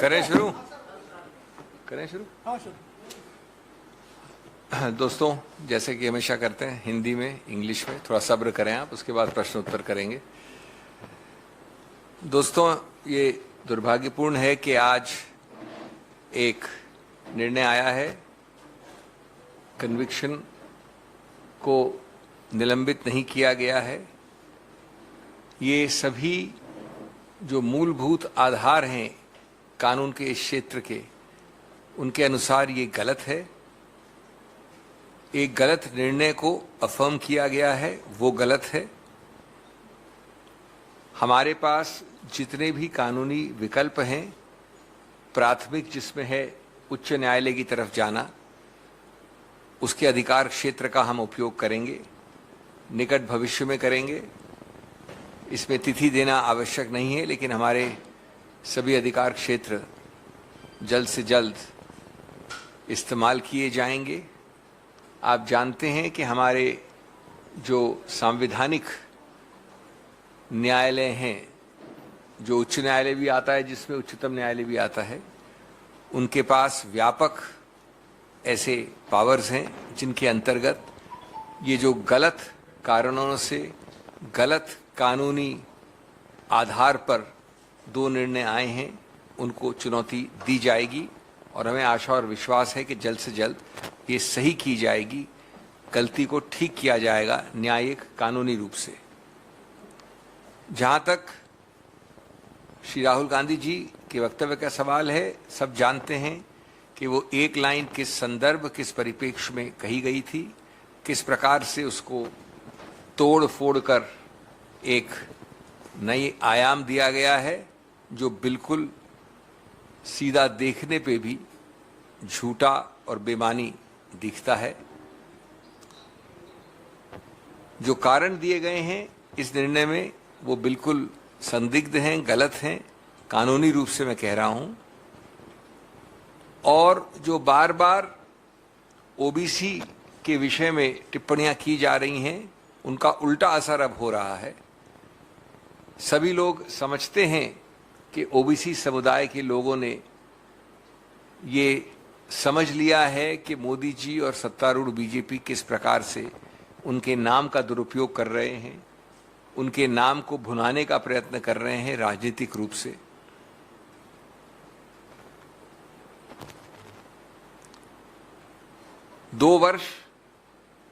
करें शुरू। हाँ शुरू। दोस्तों, जैसे कि हमेशा करते हैं, हिंदी में, इंग्लिश में, थोड़ा सब्र करें आप, उसके बाद प्रश्न उत्तर करेंगे। दोस्तों, ये दुर्भाग्यपूर्ण है कि आज एक निर्णय आया है, कन्विक्शन को निलंबित नहीं किया गया है। ये सभी जो मूलभूत आधार हैं कानून के इस क्षेत्र के, उनके अनुसार ये गलत है। एक गलत निर्णय को अफर्म किया गया है, वो गलत है। हमारे पास जितने भी कानूनी विकल्प हैं, प्राथमिक जिसमें है उच्च न्यायालय की तरफ जाना, उसके अधिकार क्षेत्र का हम उपयोग करेंगे, निकट भविष्य में करेंगे। इसमें तिथि देना आवश्यक नहीं है, लेकिन हमारे सभी अधिकार क्षेत्र जल्द से जल्द इस्तेमाल किए जाएंगे। आप जानते हैं कि हमारे जो संवैधानिक न्यायालय हैं, जो उच्च न्यायालय भी आता है, जिसमें उच्चतम न्यायालय भी आता है, उनके पास व्यापक ऐसे पावर्स हैं जिनके अंतर्गत ये जो गलत कारणों से गलत कानूनी आधार पर दो निर्णय आए हैं, उनको चुनौती दी जाएगी। और हमें आशा और विश्वास है कि जल्द से जल्द ये सही की जाएगी, गलती को ठीक किया जाएगा न्यायिक कानूनी रूप से। जहाँ तक श्री राहुल गांधी जी के वक्तव्य का सवाल है, सब जानते हैं कि वो एक लाइन किस संदर्भ, किस परिप्रेक्ष्य में कही गई थी, किस प्रकार से उसको तोड़ फोड़ कर एक नई आयाम दिया गया है, जो बिल्कुल सीधा देखने पे भी झूठा और बेमानी दिखता है। जो कारण दिए गए हैं इस निर्णय में, वो बिल्कुल संदिग्ध हैं, गलत हैं, कानूनी रूप से मैं कह रहा हूं। और जो बार बार ओबीसी के विषय में टिप्पणियां की जा रही हैं, उनका उल्टा असर अब हो रहा है। सभी लोग समझते हैं कि ओबीसी समुदाय के लोगों ने ये समझ लिया है कि मोदी जी और सत्तारूढ़ बीजेपी किस प्रकार से उनके नाम का दुरुपयोग कर रहे हैं, उनके नाम को भुनाने का प्रयत्न कर रहे हैं राजनीतिक रूप से। दो वर्ष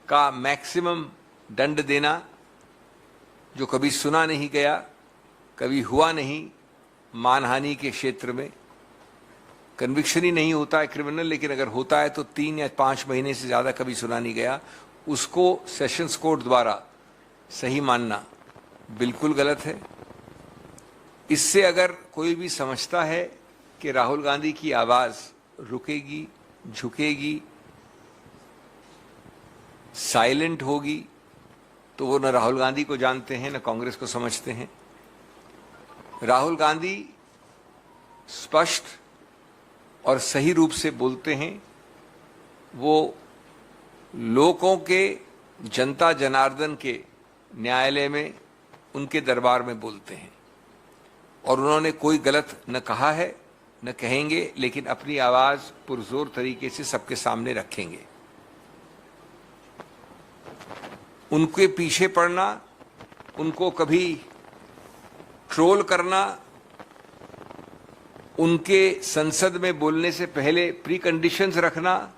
का मैक्सिमम दंड देना, जो कभी सुना नहीं गया, कभी हुआ नहीं मानहानि के क्षेत्र में। कन्विक्शन ही नहीं होता है क्रिमिनल, लेकिन अगर होता है तो 3 या 5 महीने से ज़्यादा कभी सुना नहीं गया। उसको सेशंस कोर्ट द्वारा सही मानना बिल्कुल गलत है। इससे अगर कोई भी समझता है कि राहुल गांधी की आवाज़ रुकेगी, झुकेगी, साइलेंट होगी, तो वो न राहुल गांधी को जानते हैं, न कांग्रेस को समझते हैं। राहुल गांधी स्पष्ट और सही रूप से बोलते हैं। वो लोगों के, जनता जनार्दन के न्यायालय में, उनके दरबार में बोलते हैं। और उन्होंने कोई गलत न कहा है, न कहेंगे, लेकिन अपनी आवाज़ पुरजोर तरीके से सबके सामने रखेंगे। उनके पीछे पड़ना, उनको कभी ट्रोल करना, उनके संसद में बोलने से पहले प्री कंडीशंस रखना,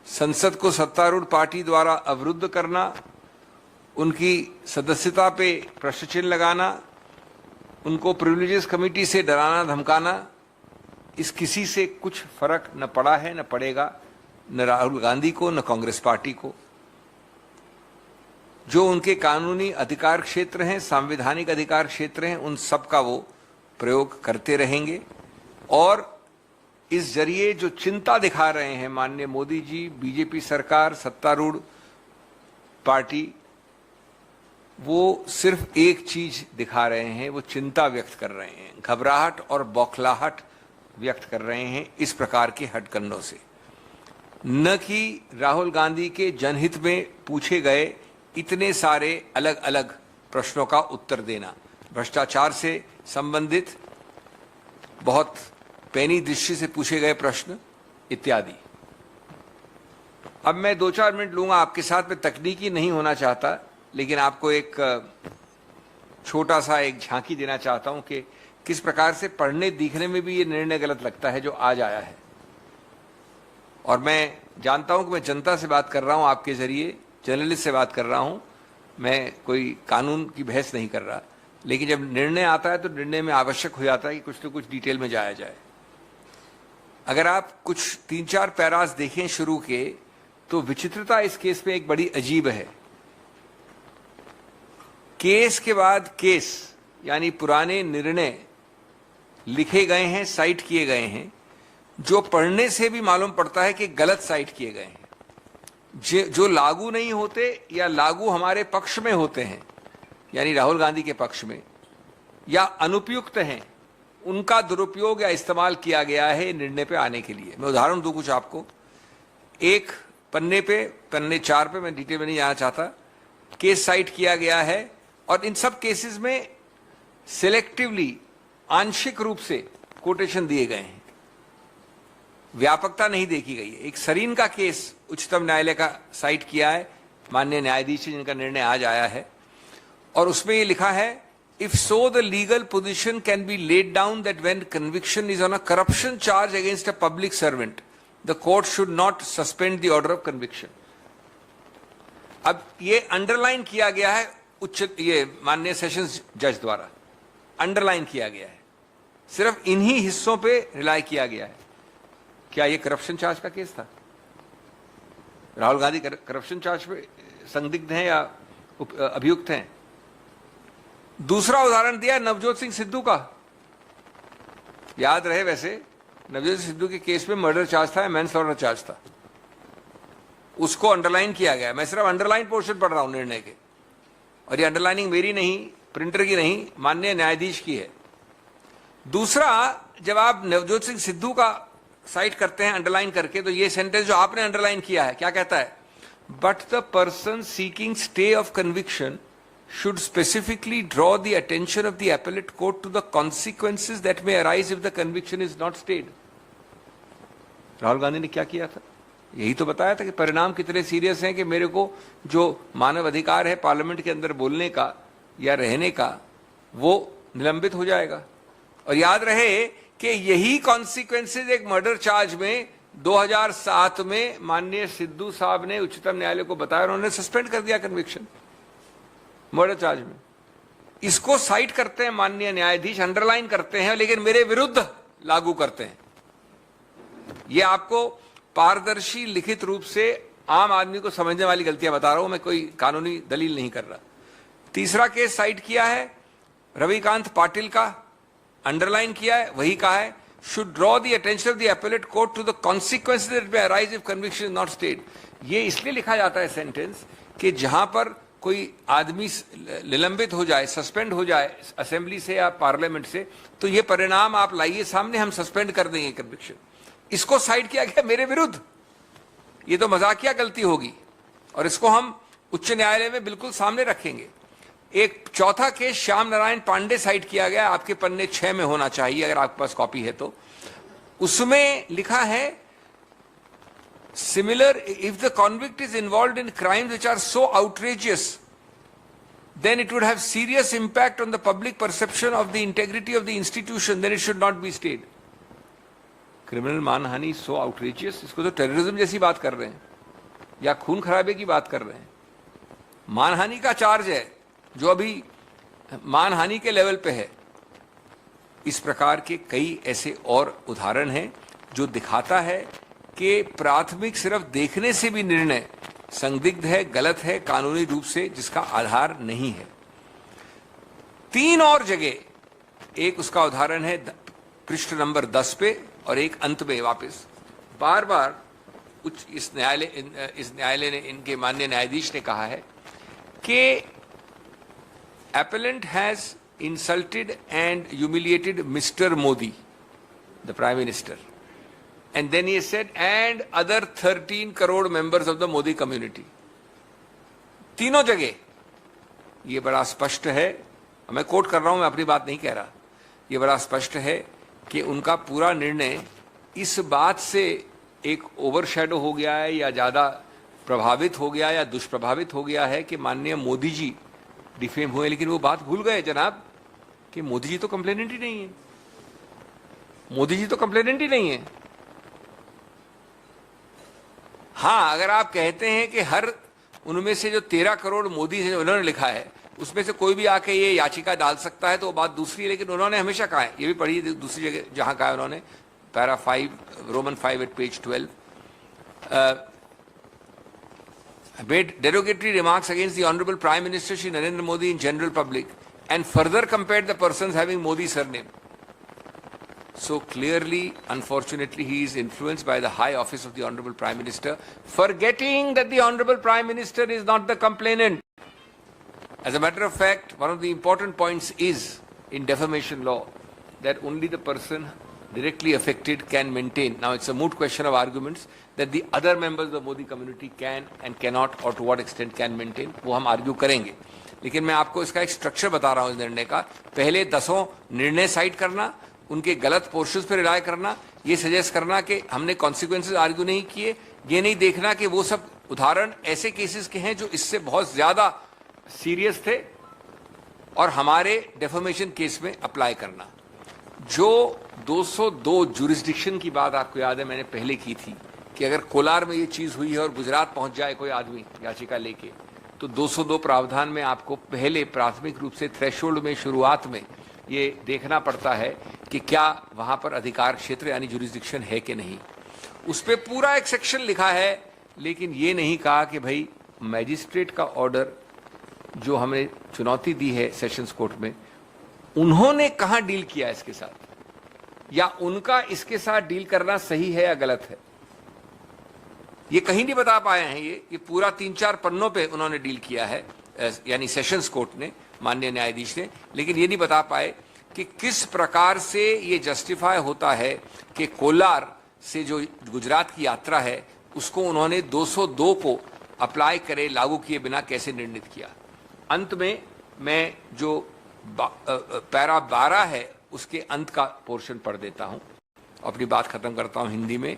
संसद को सत्तारूढ़ पार्टी द्वारा अवरुद्ध करना, उनकी सदस्यता पे प्रश्न चिन्ह लगाना, उनको प्रिविलेजेस कमेटी से डराना धमकाना, इस किसी से कुछ फर्क न पड़ा है, न पड़ेगा, न राहुल गांधी को, न कांग्रेस पार्टी को। जो उनके कानूनी अधिकार क्षेत्र हैं, संवैधानिक अधिकार क्षेत्र हैं, उन सब का वो प्रयोग करते रहेंगे। और इस जरिए जो चिंता दिखा रहे हैं माननीय मोदी जी, बीजेपी सरकार, सत्तारूढ़ पार्टी, वो सिर्फ एक चीज दिखा रहे हैं, वो चिंता व्यक्त कर रहे हैं, घबराहट और बौखलाहट व्यक्त कर रहे हैं इस प्रकार के हथकंडों से। न कि राहुल गांधी के जनहित में पूछे गए इतने सारे अलग अलग प्रश्नों का उत्तर देना। भ्रष्टाचार से संबंधित बहुत पैनी दृष्टि से पूछे गए प्रश्न इत्यादि। अब मैं 2-4 मिनट लूंगा आपके साथ में, तकनीकी नहीं होना चाहता, लेकिन आपको एक छोटा सा एक झांकी देना चाहता हूं कि किस प्रकार से पढ़ने दिखने में भी ये निर्णय गलत लगता है जो आज आया है। और मैं जानता हूं कि मैं जनता से बात कर रहा हूं, आपके जरिए जर्नलिस्ट से बात कर रहा हूं, मैं कोई कानून की बहस नहीं कर रहा, लेकिन जब निर्णय आता है तो निर्णय में आवश्यक हो जाता है कि कुछ तो कुछ डिटेल में जाया जाए। अगर आप कुछ 3-4 पैरास देखें शुरू के, तो विचित्रता इस केस में एक बड़ी अजीब है। केस के बाद केस, यानी पुराने निर्णय लिखे गए हैं, साइट किए गए हैं, जो पढ़ने से भी मालूम पड़ता है कि गलत साइट किए गए हैं, जो लागू नहीं होते या लागू हमारे पक्ष में होते हैं, यानी राहुल गांधी के पक्ष में, या अनुपयुक्त हैं, उनका दुरुपयोग या इस्तेमाल किया गया है निर्णय पे आने के लिए। मैं उदाहरण दूं कुछ आपको। एक पन्ने 4 पे, मैं डिटेल में नहीं जाना चाहता, केस साइट किया गया है, और इन सब केसेस में सिलेक्टिवली, आंशिक रूप से कोटेशन दिए गए हैं, व्यापकता नहीं देखी गई है। एक सरीन का केस उच्चतम न्यायालय का साइट किया है माननीय न्यायाधीश जिनका निर्णय आज आया है, और उसमें ये लिखा है, if so the legal position can be laid down that when conviction is on a corruption charge against a public servant the court should not suspend the order of conviction. अब ये अंडरलाइन किया गया है ये माननीय sessions जज द्वारा underline किया गया है, सिर्फ इन्हीं हिस्सों पे रिलाई किया गया है। क्या ये करप्शन चार्ज का केस था? राहुल गांधी करप्शन चार्ज पे संदिग्ध हैं या अभियुक्त हैं? दूसरा उदाहरण दिया नवजोत सिंह सिद्धू का। याद रहे, वैसे नवजोत सिंह सिद्धू के केस में मर्डर चार्ज था या मैनस्लॉटर चार्ज था, उसको अंडरलाइन किया गया। मैं सिर्फ अंडरलाइन पोर्शन पढ़ रहा हूं निर्णय के, और ये अंडरलाइनिंग मेरी नहीं, प्रिंटर की नहीं, माननीय न्यायाधीश की है। दूसरा, जब आप नवजोत सिंह सिद्धू का साइट करते हैं अंडरलाइन करके, तो ये सेंटेंस जो आपने अंडरलाइन किया है, क्या कहता है? But the person seeking stay of conviction should specifically draw the attention of the appellate court to the consequences that may arise if the conviction is not stayed. Rahul Gandhi ने क्या किया था? यही तो बताया था कि परिणाम कितने सीरियस हैं कि मेरे को जो मानव अधिकार है पार्लियामेंट के अंदर बोलने का या रहने का, वो निलंबित हो जाएगा। और याद रहे कि यही कॉन्सिक्वेंसेज एक मर्डर चार्ज में 2007 में माननीय सिद्धू साहब ने उच्चतम न्यायालय को बताया, उन्होंने सस्पेंड कर दिया कन्विक्शन मर्डर चार्ज में। इसको साइट करते हैं माननीय न्यायाधीश, अंडरलाइन करते हैं, लेकिन मेरे विरुद्ध लागू करते हैं। यह आपको पारदर्शी लिखित रूप से आम आदमी को समझने वाली गलतियां बता रहा हूं, मैं कोई कानूनी दलील नहीं कर रहा। तीसरा केस साइट किया है रविकांत पाटिल का, अंडरलाइन किया है, वही कहा है, should draw the attention of the appellate court to the consequences that may arise if conviction is not stayed। ये इसलिए लिखा जाता है सेंटेंस कि जहां पर कोई आदमी निलंबित हो जाए, सस्पेंड हो जाए असेंबली से या पार्लियामेंट से, तो ये परिणाम आप लाइए सामने, हम सस्पेंड कर देंगे कन्विक्शन। इसको साइड किया गया मेरे विरुद्ध। ये तो मजाकिया गलती होगी, और इसको हम उच्च न्यायालय में बिल्कुल सामने रखेंगे। एक चौथा केस श्याम नारायण पांडे साइड किया गया, आपके पन्ने 6 में होना चाहिए अगर आपके पास कॉपी है तो। उसमें लिखा है, similar, if the convict is involved in crimes which are so outrageous, then it would have serious impact on the public perception of the integrity of the institution, then it should not be stayed। Criminal मानहानि so outrageous, इसको तो terrorism जैसी बात कर रहे हैं या खून खराबे की बात कर रहे हैं। मानहानि का चार्ज है जो अभी मानहानि के लेवल पे है। इस प्रकार के कई ऐसे और उदाहरण हैं जो दिखाता है कि प्राथमिक सिर्फ देखने से भी निर्णय संदिग्ध है, गलत है कानूनी रूप से, जिसका आधार नहीं है। 3 और जगह, एक उसका उदाहरण है पृष्ठ नंबर 10 पे, और एक अंत में वापस बार बार इस न्यायालय ने, इनके माननीय न्यायाधीश ने कहा है कि appellant has insulted and humiliated Mr. Modi, the Prime Minister. And then he said, and other 13 crore members of the Modi community. तीनों जगह ये बड़ा स्पष्ट है, मैं कोट कर रहा हूं, मैं अपनी बात नहीं कह रहा, ये बड़ा स्पष्ट है कि उनका पूरा निर्णय इस बात से एक ओवरशैडो हो गया है या ज़्यादा प्रभावित हो गया या दुष्प्रभावित हो गया है कि माननीय मोदी जी डिफेम हुए, लेकिन वो बात भूल गए जनाब कि मोदी जी तो कंप्लेनेंट ही नहीं है। मोदी जी तो कंप्लेनेंट ही नहीं है। हाँ, अगर आप कहते हैं कि हर उनमें से जो 13 करोड़ मोदी से उन्होंने लिखा है उसमें से कोई भी आके ये याचिका डाल सकता है तो वो बात दूसरी है, लेकिन उन्होंने हमेशा कहा है, ये भी पढ़ी दूसरी जगह जहां कहा है उन्होंने, para 5 Roman 5 at page 12, made derogatory remarks against the Honorable Prime Minister Shri Narendra Modi in general public and further compared the persons having Modi surname. So clearly, unfortunately, he is influenced by the high office of the Honorable Prime Minister, forgetting that the Honorable Prime Minister is not the complainant. As a matter of fact, one of the important points is in defamation law that only the person directly affected can maintain. Now, it's a moot question of arguments that the other members of the Modi community can and cannot or to what extent can maintain. वो हम argue करेंगे, लेकिन मैं आपको इसका एक structure बता रहा हूँ इस निर्णय का। पहले 10 निर्णय साइड करना, उनके गलत पोर्शंस पर रिलाय करना, ये सजेस्ट करना कि हमने कॉन्सिक्वेंसेज आर्ग्यू नहीं किए, ये नहीं देखना कि वो सब उदाहरण ऐसे केसेस के हैं जो इससे बहुत ज्यादा सीरियस थे और हमारे डेफर्मेशन केस में अप्लाई करना। जो 202 जुरिस्डिक्शन की बात आपको याद है मैंने पहले की थी कि अगर कोलार में ये चीज हुई है और गुजरात पहुंच जाए कोई आदमी याचिका लेके, तो 202 प्रावधान में आपको पहले प्राथमिक रूप से थ्रेशोल्ड में शुरुआत में ये देखना पड़ता है कि क्या वहां पर अधिकार क्षेत्र यानी जुरिस्डिक्शन है कि नहीं। उस पर पूरा एक सेक्शन लिखा है, लेकिन ये नहीं कहा कि भाई मैजिस्ट्रेट का ऑर्डर जो हमें चुनौती दी है सेशंस कोर्ट में, उन्होंने कहां डील किया इसके साथ, या उनका इसके साथ डील करना सही है या गलत है, ये कहीं नहीं बता पाए हैं। ये पूरा 3-4 पन्नों पे उन्होंने डील किया है, यानी सेशंस कोर्ट ने, माननीय न्यायाधीश ने, लेकिन ये नहीं बता पाए कि किस प्रकार से ये जस्टिफाई होता है कि कोलार से जो गुजरात की यात्रा है उसको उन्होंने 202 को अप्लाई करे, लागू किए बिना कैसे निर्णित किया। अंत में मैं जो पैरा 12 है उसके अंत का पोर्शन पढ़ देता हूं, अपनी बात खत्म करता हूं हिंदी में।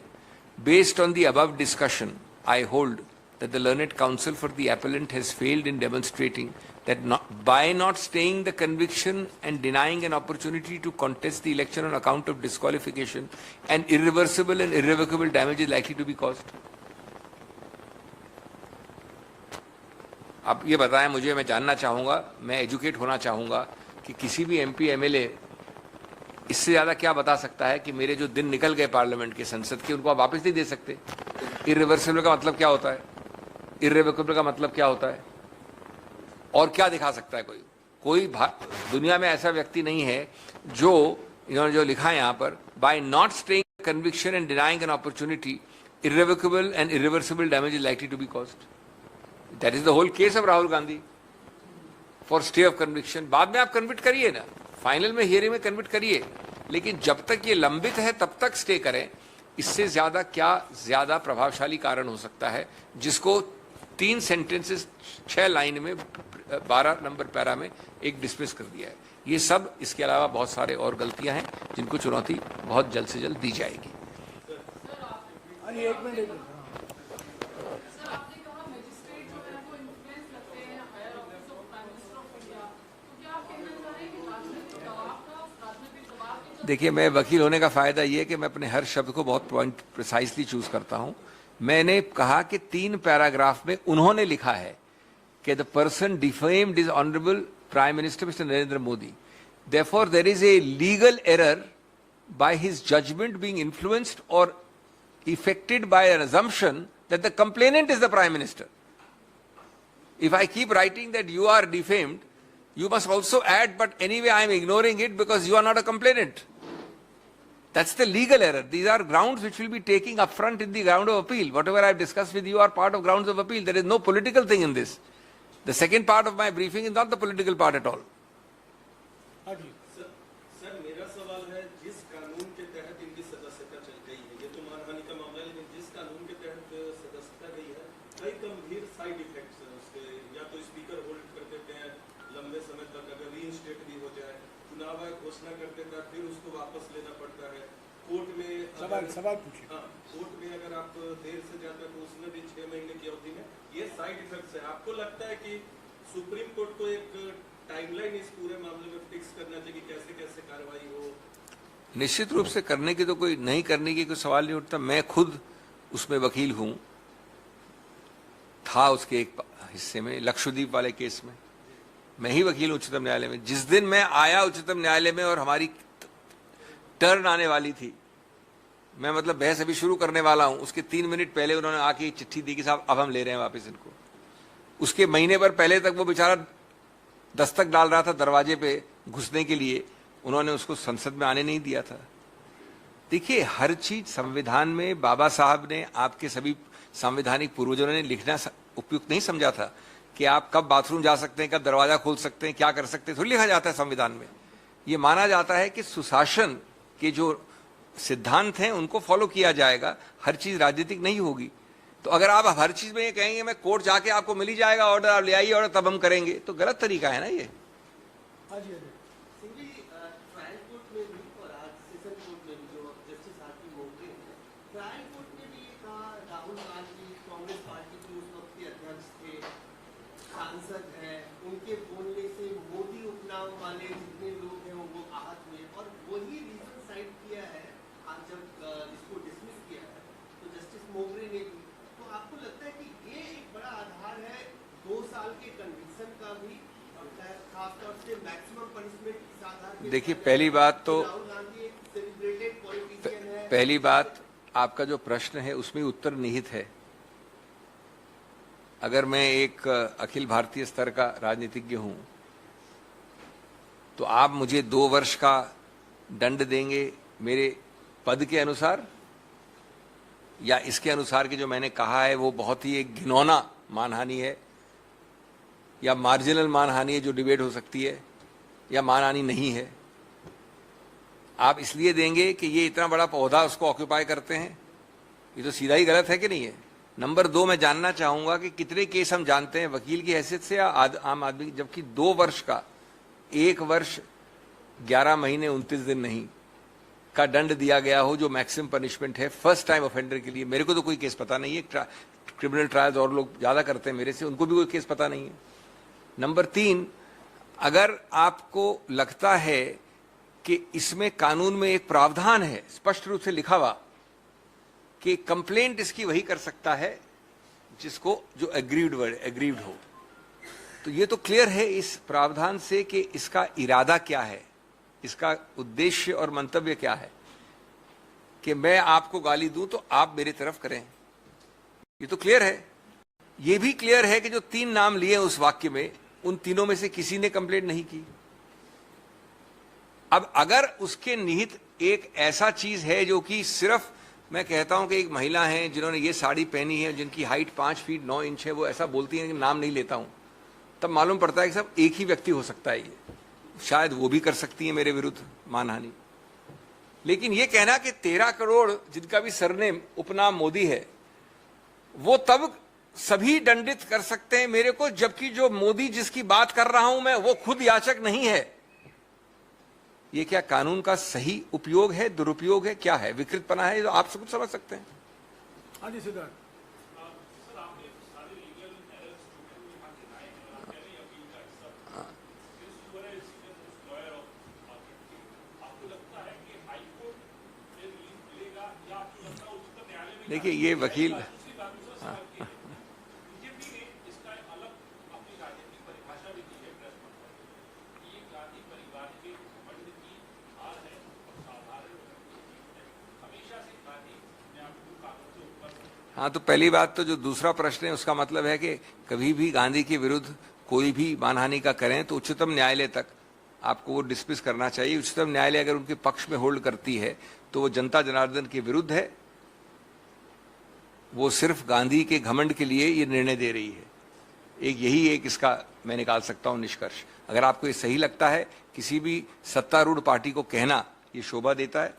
Based on the above discussion, I hold that the learned counsel for the appellant has failed in demonstrating that by not staying the conviction and denying an opportunity to contest the election on account of disqualification, an irreversible and irrevocable damage is likely to be caused. अब ये बताएं मुझे, मैं जानना चाहूंगा, मैं educate होना चाहूंगा कि किसी भी एमपी एमएलए इससे ज्यादा क्या बता सकता है कि मेरे जो दिन निकल गए पार्लियामेंट के, संसद के, उनको आप वापस नहीं दे सकते। इर्रिवर्सिबल का मतलब क्या होता है, इर्रिवोकेबल का मतलब क्या होता है, और क्या दिखा सकता है कोई दुनिया में ऐसा व्यक्ति नहीं है जो इन्होंने जो लिखा है यहां पर, by not staying conviction and denying an opportunity irrevocable and irreversible damage is likely to be caused. That is the whole case of Rahul Gandhi for stay of conviction. बाद में आप कन्विक्ट करिए ना, फाइनल में हियरिंग में कन्विक्ट करिए, लेकिन जब तक ये लंबित है तब तक स्टे करें। इससे ज्यादा क्या ज्यादा प्रभावशाली कारण हो सकता है जिसको 3 सेंटेंसेस 6 लाइन में 12 नंबर पैरा में एक डिसमिस कर दिया है। ये सब, इसके अलावा बहुत सारे और गलतियां हैं जिनको चुनौती बहुत जल्द से जल्द दी जाएगी। देखिए, मैं वकील होने का फायदा ये है कि मैं अपने हर शब्द को बहुत पॉइंट प्रिसाइसली चूज करता हूं। मैंने कहा कि 3 पैराग्राफ में उन्होंने लिखा है कि the person defamed is honourable prime minister mister Narendra Modi, therefore there is a legal error by his judgement being influenced और affected by an assumption that the complainant is the prime minister. If I keep writing that you are defamed, you must also add, but anyway I am ignoring it because you are not a complainant. That's the legal error. These are grounds which will be taking up front in the ground of appeal. Whatever I have discussed with you are part of grounds of appeal. There is no political thing in this. The second part of my briefing is not the political part at all. Sir मेरा सवाल है, जिस कानून के तहत इनकी सदस्यता चल गई है, ये तो मानहानि का मामला है, लेकिन जिस कानून के तहत सदस्यता गई है, कई गंभीर साइड इफेक्ट्स हैं उसके। या तो स्पीकर होल्ड कर देते हैं लंबे समय तक, अगर रीइंस्टेट भी हो जाए, चुनाव आयोग घोषणा कर देता है, फिर उसको वापस लेना पड़ता है कोर्ट में। सवाल पूछिए। हाँ, कोर्ट में अगर आप देर से जाते हैं तो उसमें भी 6 महीने की अवधि में ये साइड इफेक्ट्स है। आपको लगता है कि सुप्रीम कोर्ट को एक टाइमलाइन इस पूरे मामले में फिक्स करना चाहिए कि कैसे कैसे कार्रवाई हो? निश्चित रूप से करने की तो कोई नहीं करने की कोई सवाल नहीं उठता। मैं खुद उसमें वकील हूं, था उसके एक हिस्से में, लक्षद्वीप वाले केस में मैं ही वकील हूं उच्चतम न्यायालय में। जिस दिन मैं आया उच्चतम न्यायालय में और हमारी टर्न आने वाली थी, मैं मतलब बहस अभी शुरू करने वाला हूं, उसके 3 मिनट पहले उन्होंने आके चिट्ठी दी कि साहब अब हम ले रहे हैं वापस इनको। उसके महीने भर पहले तक वो बेचारा दस्तक डाल रहा था दरवाजे पे घुसने के लिए, उन्होंने उसको संसद में आने नहीं दिया था। देखिए, हर चीज संविधान में बाबा साहब ने, आपके सभी संवैधानिक पूर्वजों ने लिखना उपयुक्त नहीं समझा था कि आप कब बाथरूम जा सकते हैं, कब दरवाजा खोल सकते हैं, क्या कर सकते हैं, थोड़ी लिखा जाता है संविधान में। ये माना जाता है कि सुशासन के जो सिद्धांत हैं उनको फॉलो किया जाएगा, हर चीज राजनीतिक नहीं होगी। तो अगर आप हर चीज में ये कहेंगे मैं कोर्ट जाके आपको मिल ही जाएगा ऑर्डर, आप ले आइए ऑर्डर तब हम करेंगे, तो गलत तरीका है ना ये। ट्रायल कोर्ट में भी और आज सेशन कोर्ट में भी जो जस्टिस आरती बोबडे हैं, ट्रायल कोर्ट में भी ये कहा राहुल गांधी कांग्रेस पार्टी के उस वक्त के अध्यक्ष थे, सांसद हैं, उनके बोलने से मोदी उपनाम वाले जितने लोग हैं वो आहत हुए, और वही रीजन साइड किया है आज जब इसको डिसमिस किया है तो जस्टिस बोबडे ने भी। तो आपको लगता है कि ये एक बड़ा आधार है 2 साल के कन्विक्शन का भी, खासतौर से मैक्सिमम पनिशमेंट इस आधार पे? देखिए, पहली बात तो, राहुल गांधी एक सेलिब्रेटेड पॉलिटिशियन है। पहली बात, आपका जो प्रश्न है उसमें उत्तर निहित है। अगर मैं एक अखिल भारतीय स्तर का राजनीतिज्ञ हूं तो आप मुझे 2 वर्ष का दंड देंगे मेरे पद के अनुसार, या इसके अनुसार कि जो मैंने कहा है वो बहुत ही एक घिनौना मानहानि है, या मार्जिनल मानहानि है जो डिबेट हो सकती है, या मानहानि नहीं है। आप इसलिए देंगे कि ये इतना बड़ा पौधा उसको ऑक्यूपाई करते हैं, ये तो सीधा ही गलत है कि नहीं है। नंबर 2, मैं जानना चाहूंगा कि कितने केस हम जानते हैं वकील की हैसियत से या आम आदमी, जबकि 2 वर्ष का, 1 वर्ष 11 महीने 29 दिन नहीं का दंड दिया गया हो, जो मैक्सिमम पनिशमेंट है फर्स्ट टाइम ऑफेंडर के लिए। मेरे को तो कोई केस पता नहीं है, क्रिमिनल ट्रायल्स और लोग ज्यादा करते हैं मेरे से, उनको भी कोई केस पता नहीं है। नंबर 3, अगर आपको लगता है कि इसमें कानून में एक प्रावधान है स्पष्ट रूप से लिखा हुआ कि कंप्लेंट इसकी वही कर सकता है जिसको, जो एग्रीव्ड हो, तो ये तो क्लियर है इस प्रावधान से कि इसका इरादा क्या है, इसका उद्देश्य और मंतव्य क्या है। कि मैं आपको गाली दूं तो आप मेरी तरफ करें, ये तो क्लियर है। ये भी क्लियर है कि जो 3 नाम लिए उस वाक्य में, उन तीनों में से किसी ने कंप्लेंट नहीं की। अब अगर उसके निहित एक ऐसा चीज है जो कि सिर्फ, मैं कहता हूं कि एक महिला है जिन्होंने ये साड़ी पहनी है, जिनकी हाइट 5 फीट 9 इंच है, वो ऐसा बोलती है कि नाम नहीं लेता हूं, तब मालूम पड़ता है कि सब एक ही व्यक्ति हो सकता है। ये शायद वो भी कर सकती है मेरे विरुद्ध मानहानि। लेकिन ये कहना कि 13 करोड़ जिनका भी सरनेम उपनाम मोदी है, वो तब सभी दंडित कर सकते हैं मेरे को, जबकि जो मोदी जिसकी बात कर रहा हूं मैं, वो खुद याचक नहीं है। ये क्या कानून का सही उपयोग है, दुरुपयोग है, क्या है, विकृतपना है? तो आप सब कुछ समझ सकते हैं। हाँ जी सिद्धार्थ। देखिए, ये वकील, हाँ, तो पहली बात तो जो दूसरा प्रश्न है उसका मतलब है कि कभी भी गांधी के विरुद्ध कोई भी मानहानि का करें तो उच्चतम न्यायालय तक आपको वो डिस्मिस करना चाहिए। उच्चतम न्यायालय अगर उनके पक्ष में होल्ड करती है तो वो जनता जनार्दन के विरुद्ध है, वो सिर्फ गांधी के घमंड के लिए ये निर्णय दे रही है। यही एक इसका मैं निकाल सकता हूं निष्कर्ष। अगर आपको ये सही लगता है, किसी भी सत्तारूढ़ पार्टी को कहना ये शोभा देता है,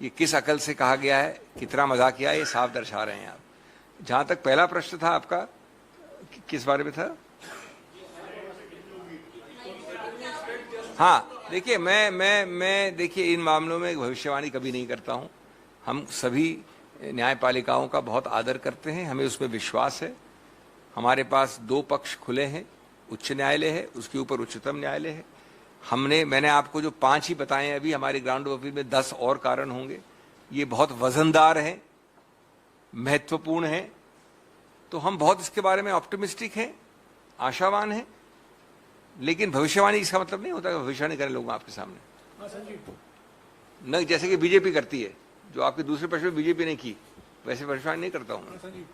ये किस अकल से कहा गया है, कितना मजाकिया है, ये साफ दर्शा रहे हैं आप। जहां तक पहला प्रश्न था आपका, किस बारे में था? हाँ, देखिए मैं देखिए इन मामलों में भविष्यवाणी कभी नहीं करता हूं। हम सभी न्यायपालिकाओं का बहुत आदर करते हैं, हमें उसमें विश्वास है। हमारे पास 2 पक्ष खुले हैं, उच्च न्यायालय है, उसके ऊपर उच्चतम न्यायालय है। मैंने आपको जो 5 ही बताए हैं अभी, हमारे ग्राउंड ऑफ अपील में 10 और कारण होंगे। ये बहुत वजनदार हैं, महत्वपूर्ण हैं, तो हम बहुत इसके बारे में ऑप्टिमिस्टिक हैं, आशावान हैं। लेकिन भविष्यवाणी इसका मतलब नहीं होता कि भविष्यवाणी करें लोग आपके सामने, हाँ संजीव। न जैसे कि बीजेपी करती है, जो आपके दूसरे पक्ष में बीजेपी ने की, वैसे भविष्यवाणी नहीं करता हूं मैं। हाँ Sanjeev.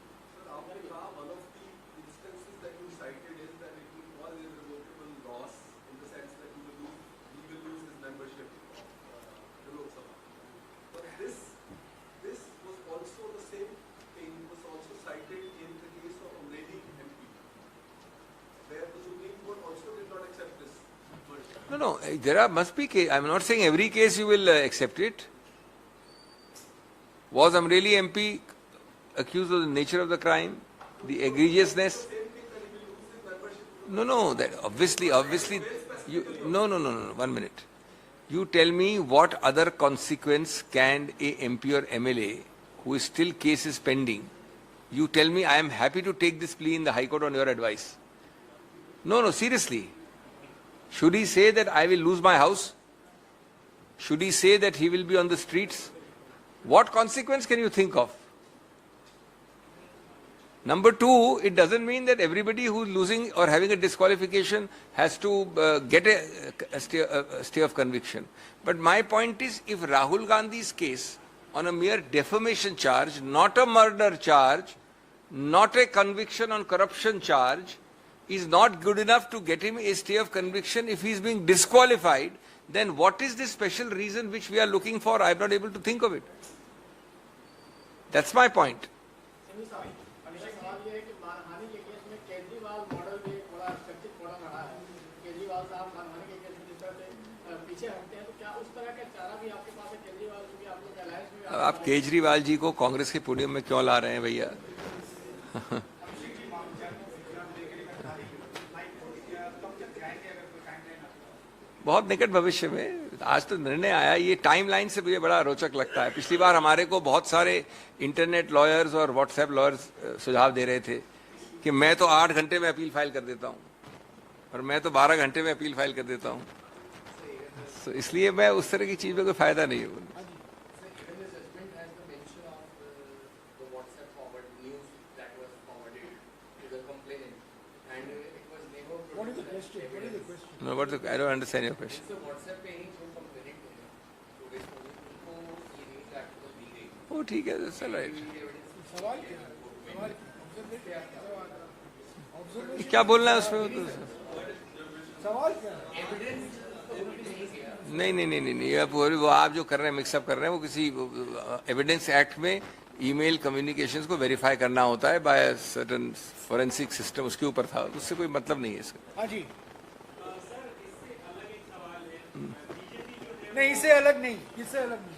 No, there must be case. I'm not saying every case you will accept it. Was Amreli MP accused of the nature of the crime, the egregiousness? No, that obviously, no, 1 minute. You tell me what other consequence can a MP or MLA, who is still case is pending, you tell me I am happy to take this plea in the High Court on your advice. No, seriously. Should he say that I will lose my house? Should he say that he will be on the streets? What consequence can you think of? Number 2, it doesn't mean that everybody who is losing or having a disqualification has to get a stay of conviction. But my point is, if Rahul Gandhi's case on a mere defamation charge, not a murder charge, not a conviction on corruption charge, is not good enough to get him a stay of conviction, if he is being disqualified, then what is the special reason which we are looking for? I am not able to think of it. That's my point. आप केजरीवाल जी को कांग्रेस के podium में क्यों ला रहे हैं भैया? बहुत निकट भविष्य में। आज तो निर्णय आया, ये टाइमलाइन से मुझे बड़ा रोचक लगता है। पिछली बार हमारे को बहुत सारे इंटरनेट लॉयर्स और व्हाट्सएप लॉयर्स सुझाव दे रहे थे कि मैं तो 8 घंटे में अपील फाइल कर देता हूं और मैं तो 12 घंटे में अपील फाइल कर देता हूं। तो इसलिए मैं उस तरह की चीज में कोई फायदा नहीं है। No, I don't understand your question. Oh, ठीक है, that's all right. क्या बोलना है उसमें? सवाल क्या है? नहीं, वो आप जो कर रहे हैं, मिक्सअप कर रहे हैं, वो किसी एविडेंस एक्ट में ईमेल कम्युनिकेशंस को वेरीफाई करना होता है बाय सर्टेन फोरेंसिक सिस्टम, उसके ऊपर था। उससे कोई मतलब नहीं है इसका। हाँ जी। नहीं, इससे अलग नहीं, इससे अलग नहीं।